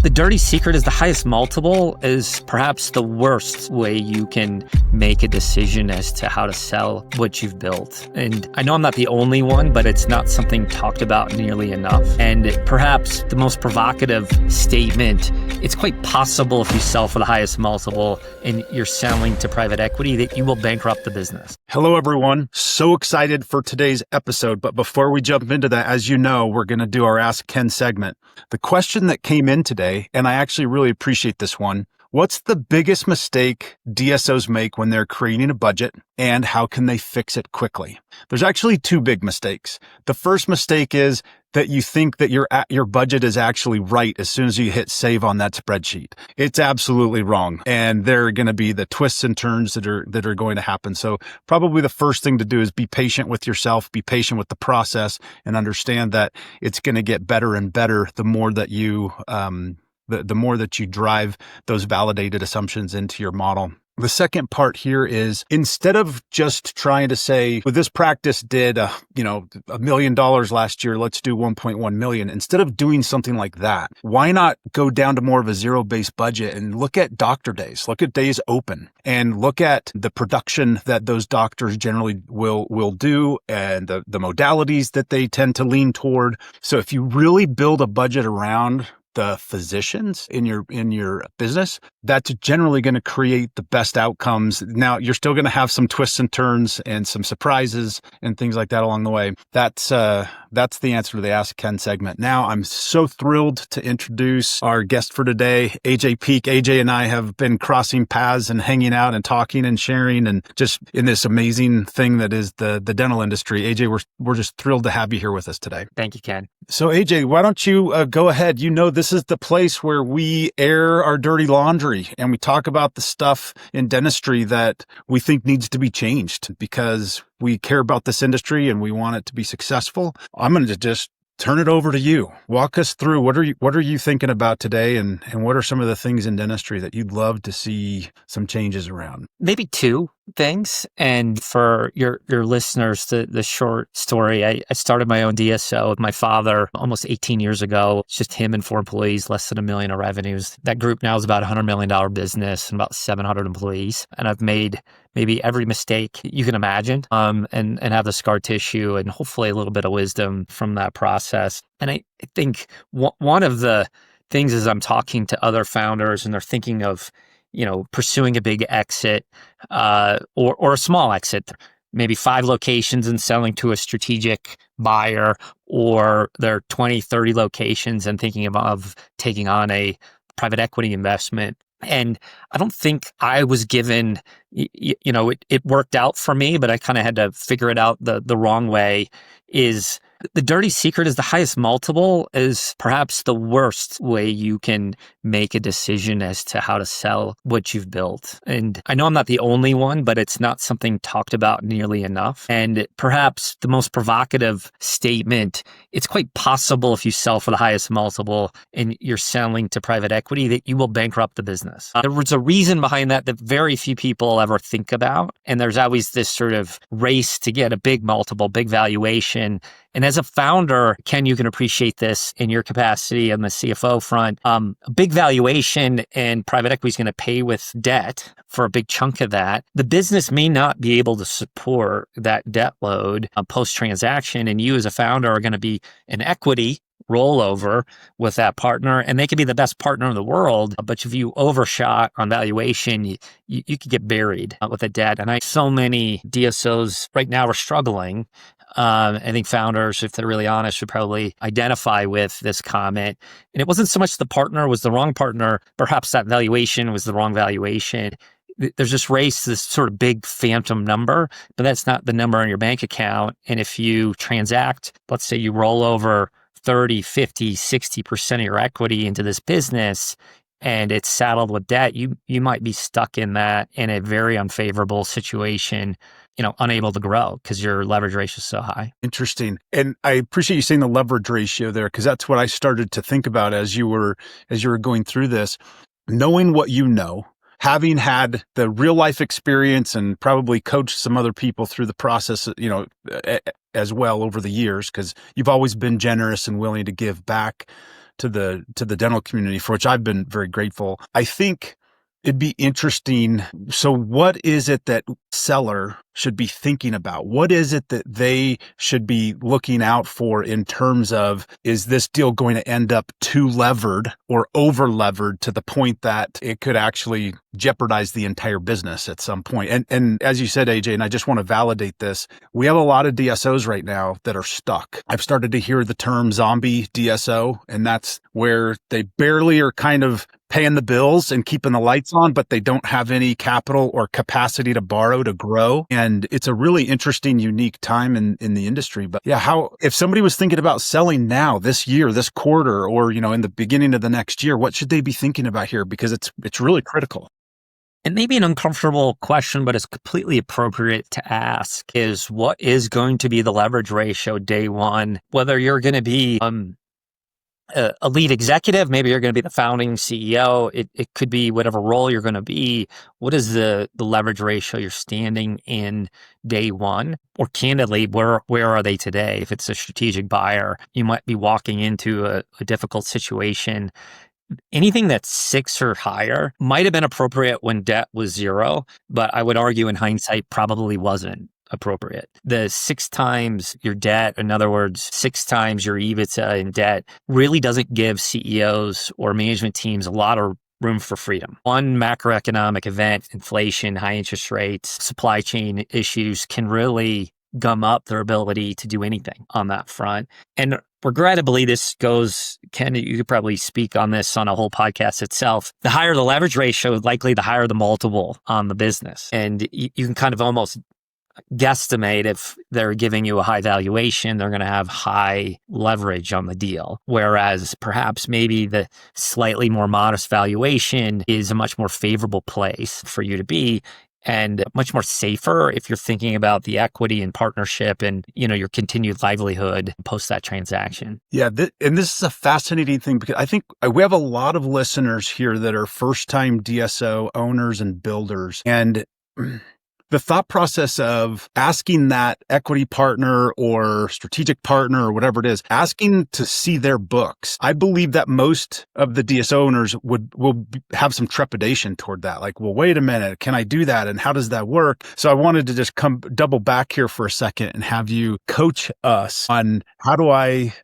The dirty secret is the highest multiple is perhaps the worst way you can make a decision as to how to sell what you've built. And I know I'm not the only one, but it's not something talked about nearly enough. And perhaps the most provocative statement, it's quite possible if you sell for the highest multiple and you're selling to private equity that you will bankrupt the business. Hello, everyone. So excited for today's episode. But before we jump into that, as you know, we're going to do our Ask Ken segment. The question that came in today, and I actually really appreciate this one. What's the biggest mistake DSOs make when they're creating a budget, and how can they fix it quickly? There's actually two big mistakes. The first mistake is that you think that your budget is actually right as soon as you hit save on that spreadsheet. It's absolutely wrong. And there are going to be the twists and turns that are going to happen. So probably the first thing to do is be patient with yourself, be patient with the process, and understand that it's going to get better and better the more that you the more that you drive those validated assumptions into your model. The second part here is, instead of just trying to say, well, this practice did $1 million last year, let's do 1.1 million. Instead of doing something like that, why not go down to more of a zero-based budget and look at doctor days, look at days open, and look at the production that those doctors generally will do, and the modalities that they tend to lean toward. So if you really build a budget around the physicians in your business, that's generally going to create the best outcomes. Now, you're still going to have some twists and turns and some surprises and things like that along the way. That's the answer to the Ask Ken segment. Now, I'm so thrilled to introduce our guest for today, AJ Peak. AJ and I have been crossing paths and hanging out and talking and sharing and just in this amazing thing that is the dental industry. AJ, we're just thrilled to have you here with us today. Thank you, Ken. So AJ, why don't you go ahead? You know, this is the place where we air our dirty laundry and we talk about the stuff in dentistry that we think needs to be changed because we care about this industry and we want it to be successful. I'm going to just turn it over to you. Walk us through what are you thinking about today, and what are some of the things in dentistry that you'd love to see some changes around? Maybe two things. And for your listeners, the short story, I started my own DSO with my father almost 18 years ago. It's just him and 4 employees, less than $1 million of revenues. That group now is about a $100 million business and about 700 employees. And I've made maybe every mistake you can imagine, and have the scar tissue and hopefully a little bit of wisdom from that process. And I think one of the things is I'm talking to other founders and they're thinking of, pursuing a big exit, or a small exit, maybe 5 locations and selling to a strategic buyer, or they're 20, 30 locations and thinking of taking on a private equity investment. And I don't think I was given, it worked out for me, but I kind of had to figure it out the wrong way. Is the dirty secret is the highest multiple is perhaps the worst way you can make a decision as to how to sell what you've built. And I know I'm not the only one, but it's not something talked about nearly enough. And perhaps the most provocative statement, it's quite possible if you sell for the highest multiple and you're selling to private equity that you will bankrupt the business. There was a reason behind that very few people ever think about. And there's always this sort of race to get a big multiple, big valuation. And as a founder, Ken, you can appreciate this in your capacity on the CFO front. A big valuation, and private equity is going to pay with debt for a big chunk of that. The business may not be able to support that debt load post-transaction, and you as a founder are going to be an equity rollover with that partner, and they could be the best partner in the world, but if you overshot on valuation, you could get buried with a debt. And so many DSOs right now are struggling. I think founders, if they're really honest, should probably identify with this comment. And it wasn't so much the partner was the wrong partner, perhaps that valuation was the wrong valuation. There's this race, this sort of big phantom number, but that's not the number on your bank account. And if you transact, let's say you roll over 30, 50, 60% of your equity into this business and it's saddled with debt, you might be stuck in that in a very unfavorable situation, unable to grow because your leverage ratio is so high. Interesting. And I appreciate you saying the leverage ratio there, because that's what I started to think about as you were going through this. Knowing what you know, having had the real life experience and probably coached some other people through the process, as well over the years, because you've always been generous and willing to give back. to the dental community, for which I've been very grateful. I think it'd be interesting. So what is it that seller should be thinking about? What is it that they should be looking out for in terms of, is this deal going to end up too levered or over levered to the point that it could actually jeopardize the entire business at some point? And as you said, AJ, and I just want to validate this, we have a lot of DSOs right now that are stuck. I've started to hear the term zombie DSO, and that's where they barely are kind of paying the bills and keeping the lights on, but they don't have any capital or capacity to borrow to grow. And it's a really interesting, unique time in the industry. But yeah, if somebody was thinking about selling now, this year, this quarter, or, in the beginning of the next year, what should they be thinking about here? Because it's really critical. And maybe an uncomfortable question, but it's completely appropriate to ask, is what is going to be the leverage ratio day one? Whether you're going to be a lead executive, maybe you're going to be the founding CEO. It could be whatever role you're going to be. What is the leverage ratio you're standing in day one? Or candidly, where are they today? If it's a strategic buyer, you might be walking into a difficult situation. Anything that's 6 or higher might have been appropriate when debt was 0, but I would argue in hindsight probably wasn't appropriate. The 6 times your debt, in other words, 6 times your EBITDA in debt, really doesn't give CEOs or management teams a lot of room for freedom. One macroeconomic event, inflation, high interest rates, supply chain issues can really gum up their ability to do anything on that front. And regrettably, this goes, Ken, you could probably speak on this on a whole podcast itself. The higher the leverage ratio, likely the higher the multiple on the business. And you can kind of almost guesstimate if they're giving you a high valuation, they're going to have high leverage on the deal. Whereas perhaps maybe the slightly more modest valuation is a much more favorable place for you to be, and much more safer if you're thinking about the equity and partnership and, your continued livelihood post that transaction. Yeah. And this is a fascinating thing, because I think we have a lot of listeners here that are first-time DSO owners and builders. And the thought process of asking that equity partner or strategic partner or whatever it is, asking to see their books, I believe that most of the DSO owners will have some trepidation toward that. Like, well, wait a minute, can I do that? And how does that work? So I wanted to just double back here for a second and have you coach us on how do I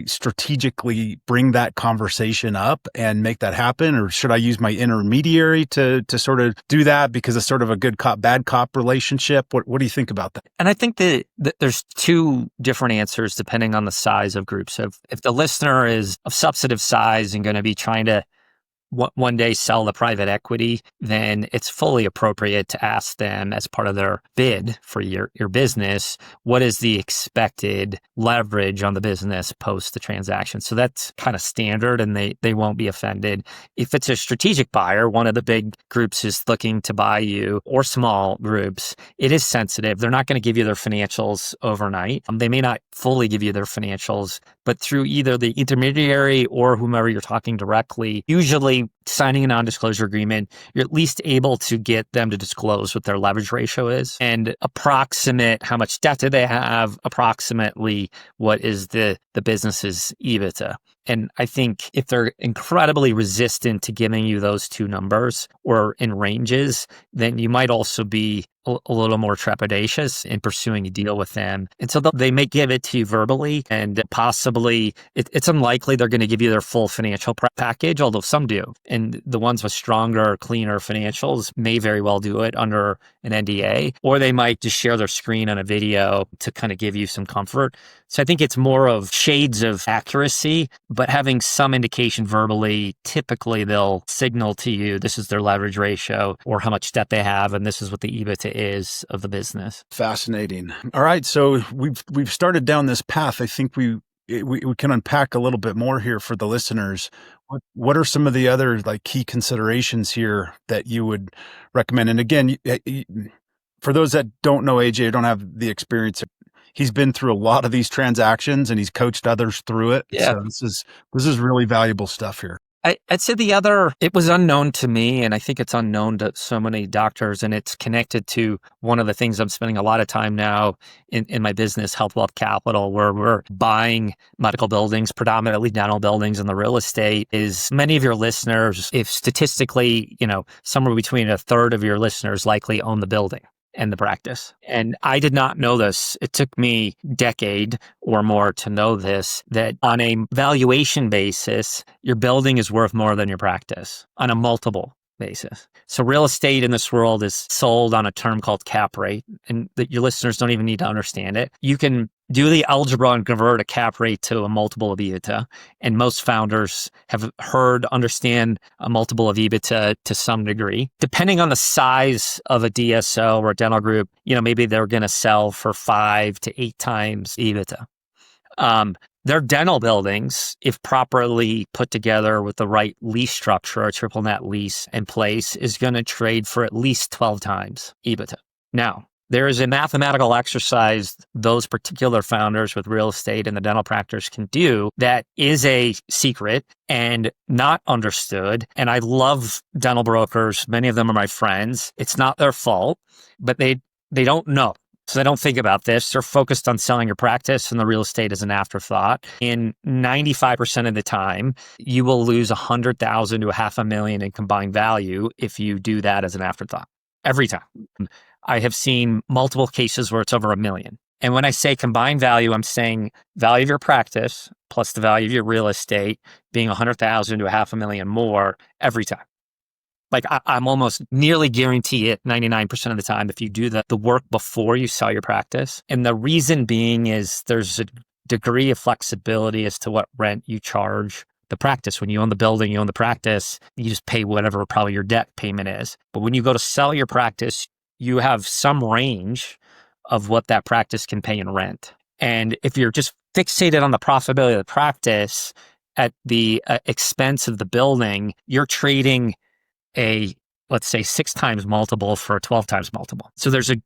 strategically bring that conversation up and make that happen? Or should I use my intermediary to sort of do that because it's sort of a good cop, bad cop relationship? What do you think about that? And I think that there's 2 different answers depending on the size of group. So if the listener is of substantive size and going to be trying to one day sell the private equity, then it's fully appropriate to ask them as part of their bid for your business, what is the expected leverage on the business post the transaction? So that's kind of standard and they won't be offended. If it's a strategic buyer, one of the big groups is looking to buy you, or small groups, it is sensitive. They're not going to give you their financials overnight. They may not fully give you their financials, but through either the intermediary or whomever you're talking directly, usually signing a non-disclosure agreement, you're at least able to get them to disclose what their leverage ratio is and approximate how much debt do they have, approximately what is the business's EBITDA. And I think if they're incredibly resistant to giving you those 2 numbers or in ranges, then you might also be a little more trepidatious in pursuing a deal with them. And so they may give it to you verbally, and possibly it's unlikely they're going to give you their full financial package, although some do. And the ones with stronger, cleaner financials may very well do it under an NDA, or they might just share their screen on a video to kind of give you some comfort. So I think it's more of shades of accuracy, but having some indication verbally. Typically they'll signal to you this is their leverage ratio or how much debt they have, and this is what the EBITDA is of the business. Fascinating. All right, so we've started down this path. I think we can unpack a little bit more here for the listeners. What are some of the other key considerations here that you would recommend? And again, for those that don't know AJ, or don't have the experience, he's been through a lot of these transactions and he's coached others through it. Yeah. So this is really valuable stuff here. I'd say the other, it was unknown to me, and I think it's unknown to so many doctors, and it's connected to one of the things I'm spending a lot of time now in my business, Health Wealth Capital, where we're buying medical buildings, predominantly dental buildings, and the real estate is many of your listeners, if statistically, somewhere between a third of your listeners likely own the building and the practice. And I did not know this. It took me a decade or more to know this, that on a valuation basis, your building is worth more than your practice on a multiple basis. So real estate in this world is sold on a term called cap rate, and that your listeners don't even need to understand it. You can do the algebra and convert a cap rate to a multiple of EBITDA. And most founders have understand a multiple of EBITDA to some degree. Depending on the size of a DSO or a dental group, maybe they're going to sell for 5 to 8 times EBITDA. Their dental buildings, if properly put together with the right lease structure, a triple net lease in place, is going to trade for at least 12 times EBITDA. Now, there is a mathematical exercise those particular founders with real estate and the dental practice can do that is a secret and not understood. And I love dental brokers. Many of them are my friends. It's not their fault, but they don't know. So they don't think about this. They're focused on selling your practice, and the real estate is an afterthought. In 95% of the time, you will lose $100,000 to $500,000 in combined value if you do that as an afterthought. Every time. I have seen multiple cases where it's over $1 million. And when I say combined value, I'm saying value of your practice plus the value of your real estate being $100,000 to $500,000 more every time. Like I'm almost nearly guarantee it 99% of the time if you do the work before you sell your practice. And the reason being is there's a degree of flexibility as to what rent you charge the practice. When you own the building, you own the practice, you just pay whatever probably your debt payment is. But when you go to sell your practice, you have some range of what that practice can pay in rent. And if you're just fixated on the profitability of the practice at the expense of the building, you're trading a, let's say, 6 times multiple for a 12 times multiple. So there's a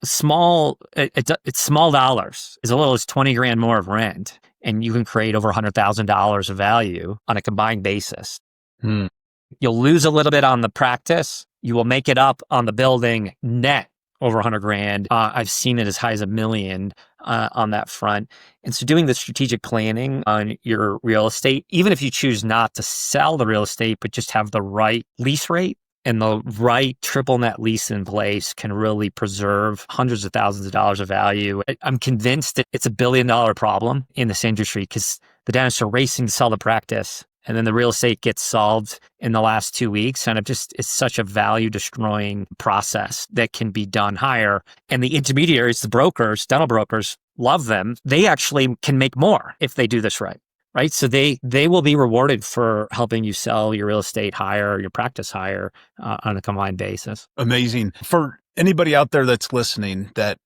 small, it's small dollars, as little as 20 grand more of rent, and you can create over $100,000 of value on a combined basis. You'll lose a little bit on the practice. You will make it up on the building net over 100 grand. I've seen it as high as $1 million on that front. And so doing the strategic planning on your real estate, even if you choose not to sell the real estate, but just have the right lease rate and the right triple net lease in place, can really preserve hundreds of thousands of dollars of value. I'm convinced that it's $1 billion problem in this industry because the dentists are racing to sell the practice. And then the real estate gets solved in the last 2 weeks. And it's such a value destroying process that can be done higher. And the intermediaries, the brokers, dental brokers, love them. They actually can make more if they do this right. Right. So they will be rewarded for helping you sell your real estate higher, your practice higher on a combined basis. Amazing. For anybody out there that's listening that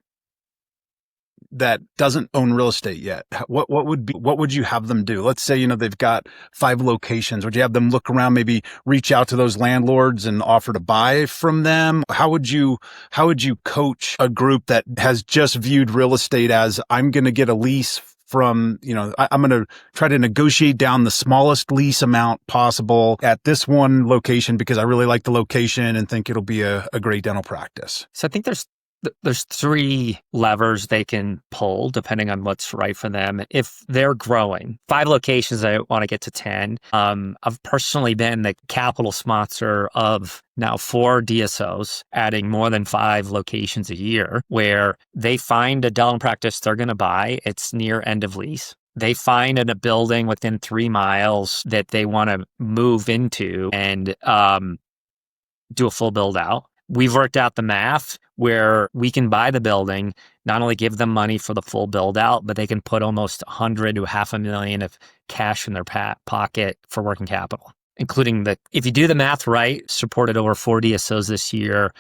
doesn't own real estate yet, what would you have them do? Let's say, they've got 5 locations. Would you have them look around, maybe reach out to those landlords and offer to buy from them? How would you coach a group that has just viewed real estate as, I'm going to get a lease from, I'm going to try to negotiate down the smallest lease amount possible at this one location because I really like the location and think it'll be a great dental practice? So I think there's 3 levers they can pull depending on what's right for them. If they're growing, 5 locations, I want to get to 10. I've personally been the capital sponsor of now 4 DSOs, adding more than 5 locations a year, where they find a dental practice they're going to buy. It's near end of lease. They find in a building within 3 miles that they want to move into and do a full build out. We've worked out the math where we can buy the building, not only give them money for the full build out, but they can put almost $100,000 to $500,000 of cash in their pocket for working capital, including if you do the math right, supported over 4 DSOs this year,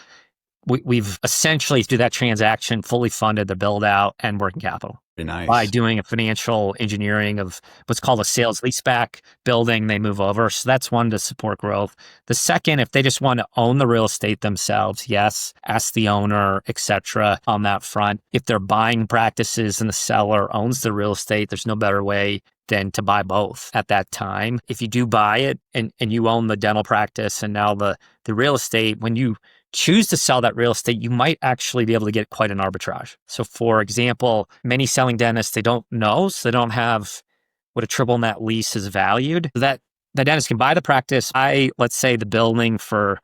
we've essentially, through that transaction, fully funded the build out and working capital. Very nice. By doing a financial engineering of what's called a sales leaseback building, they move over. So that's one, to support growth. The second, if they just want to own the real estate themselves, yes, ask the owner, etc. on that front. If they're buying practices and the seller owns the real estate, there's no better way than to buy both at that time. If you do buy it and you own the dental practice and now the real estate, when you choose to sell that real estate, you might actually be able to get quite an arbitrage. So for example, many selling dentists, they don't know, so they don't have what a triple net lease is valued. That the dentist can buy the practice, let's say the building for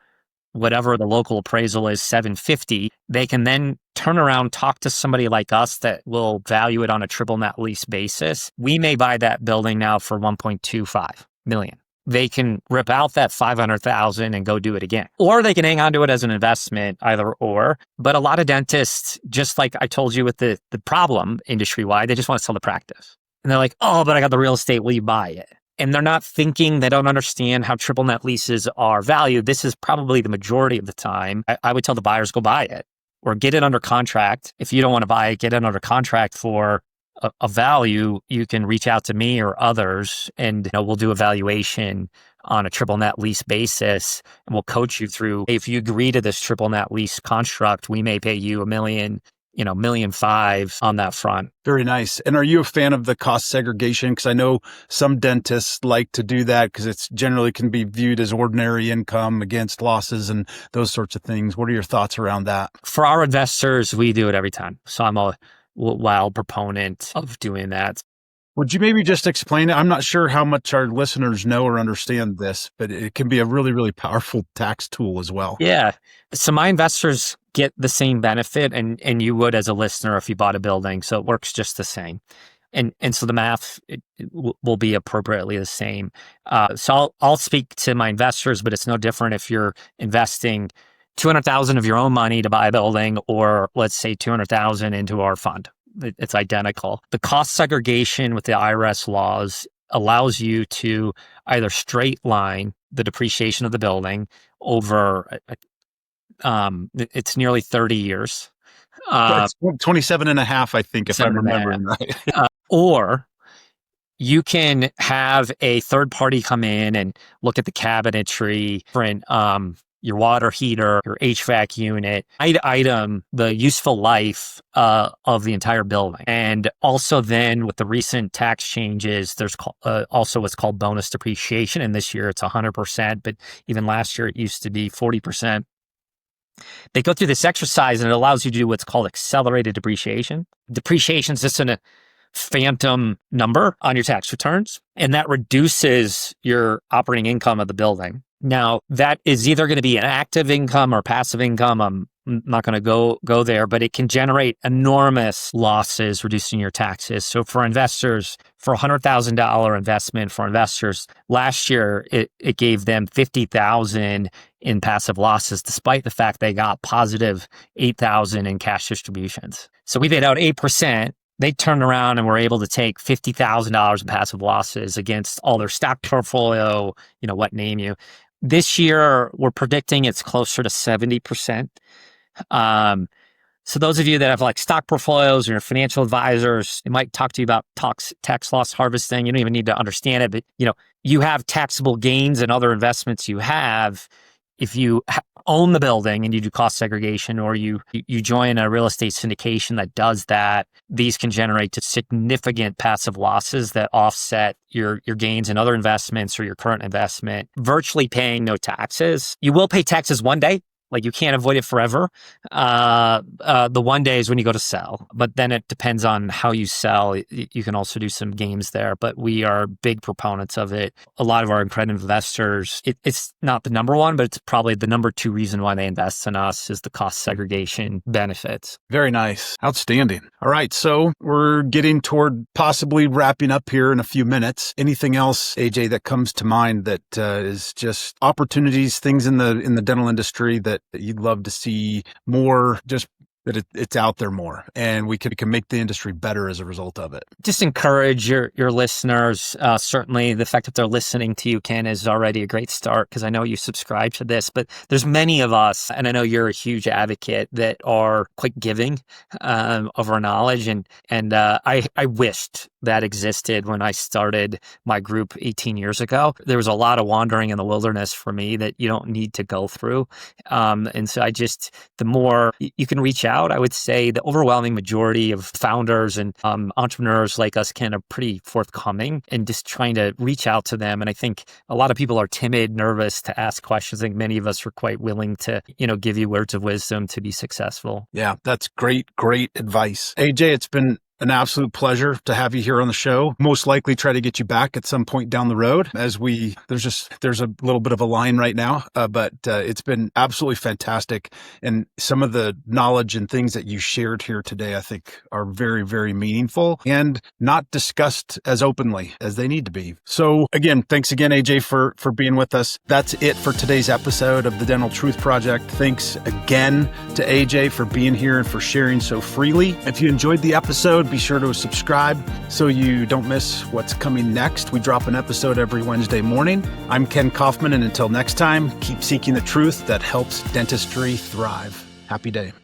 whatever the local appraisal is, $750. They can then turn around, talk to somebody like us that will value it on a triple net lease basis. We may buy that building now for $1.25 million. They can rip out that $500,000 and go do it again. Or they can hang on to it as an investment, either or. But a lot of dentists, just like I told you with the problem industry-wide, they just want to sell the practice. And they're like, oh, but I got the real estate, will you buy it? And they're not thinking, they don't understand how triple net leases are valued. This is probably the majority of the time. I would tell the buyers, go buy it or get it under contract. If you don't want to buy it, get it under contract for a value. You can reach out to me or others and we'll do a valuation on a triple net lease basis and we'll coach you through. If you agree to this triple net lease construct, we may pay you $1 million, $1.5 million on that front. Very nice. And are you a fan of the cost segregation? Because I know some dentists like to do that because it's generally can be viewed as ordinary income against losses and those sorts of things. What are your thoughts around that? For our investors, we do it every time. So I'm a wild proponent of doing that. Would you maybe just explain it? I'm not sure how much our listeners know or understand this, but it can be a really, really powerful tax tool as well. Yeah. So my investors get the same benefit and you would as a listener if you bought a building. So it works just the same. And so the math will be appropriately the same. So I'll speak to my investors, but it's no different if you're investing $200,000 of your own money to buy a building, or let's say $200,000 into our fund. It's identical. The cost segregation with the IRS laws allows you to either straight line the depreciation of the building over, it's nearly 30 years. It's 27 and a half, I think, if I'm remembering right. Or you can have a third party come in and look at the cabinetry, different, your water heater, your HVAC unit, item, the useful life of the entire building. And also then with the recent tax changes, there's also what's called bonus depreciation. And this year it's 100%, but even last year it used to be 40%. They go through this exercise and it allows you to do what's called accelerated depreciation. Depreciation is just a phantom number on your tax returns, and that reduces your operating income of the building. Now, that is either going to be an active income or passive income. I'm not going to go there, but it can generate enormous losses, reducing your taxes. So for investors, for a $100,000 investment for investors, last year, it gave them $50,000 in passive losses, despite the fact they got positive $8,000 in cash distributions. So we paid out 8%. They turned around and were able to take $50,000 in passive losses against all their stock portfolio, what name you. This year, we're predicting it's closer to 70%. So those of you that have like stock portfolios or your financial advisors, they might talk to you about tax loss harvesting. You don't even need to understand it, but you have taxable gains and other investments you have. If you own the building and you do cost segregation, or you join a real estate syndication that does that, these can generate to significant passive losses that offset your gains in other investments or your current investment, virtually paying no taxes. You will pay taxes one day. Like you can't avoid it forever. The one day is when you go to sell, but then it depends on how you sell. You can also do some gains there, but we are big proponents of it. A lot of our accredited investors, it's not the number one, but it's probably the number two reason why they invest in us is the cost segregation benefits. Very nice. Outstanding. All right. So we're getting toward possibly wrapping up here in a few minutes. Anything else, AJ, that comes to mind that is just opportunities, things in the dental industry that you'd love to see more, just that it's out there more, and we can make the industry better as a result of it. Just encourage your listeners. Certainly the fact that they're listening to you, Ken, is already a great start, because I know you subscribe to this, but there's many of us, and I know you're a huge advocate, that are quite giving of our knowledge. And I wished that existed when I started my group 18 years ago. There was a lot of wandering in the wilderness for me that you don't need to go through. And so the more you can reach out, I would say the overwhelming majority of founders and entrepreneurs like us are pretty forthcoming and just trying to reach out to them. And I think a lot of people are timid, nervous to ask questions. I think many of us are quite willing to, give you words of wisdom to be successful. Yeah, that's great advice. AJ, it's been an absolute pleasure to have you here on the show. Most likely try to get you back at some point down the road, as there's a little bit of a line right now, but it's been absolutely fantastic. And some of the knowledge and things that you shared here today, I think, are very, very meaningful and not discussed as openly as they need to be. So again, thanks again, AJ, for being with us. That's it for today's episode of the Dental Truth Project. Thanks again to AJ for being here and for sharing so freely. If you enjoyed the episode, be sure to subscribe so you don't miss what's coming next. We drop an episode every Wednesday morning. I'm Ken Kaufman, and until next time, keep seeking the truth that helps dentistry thrive. Happy day.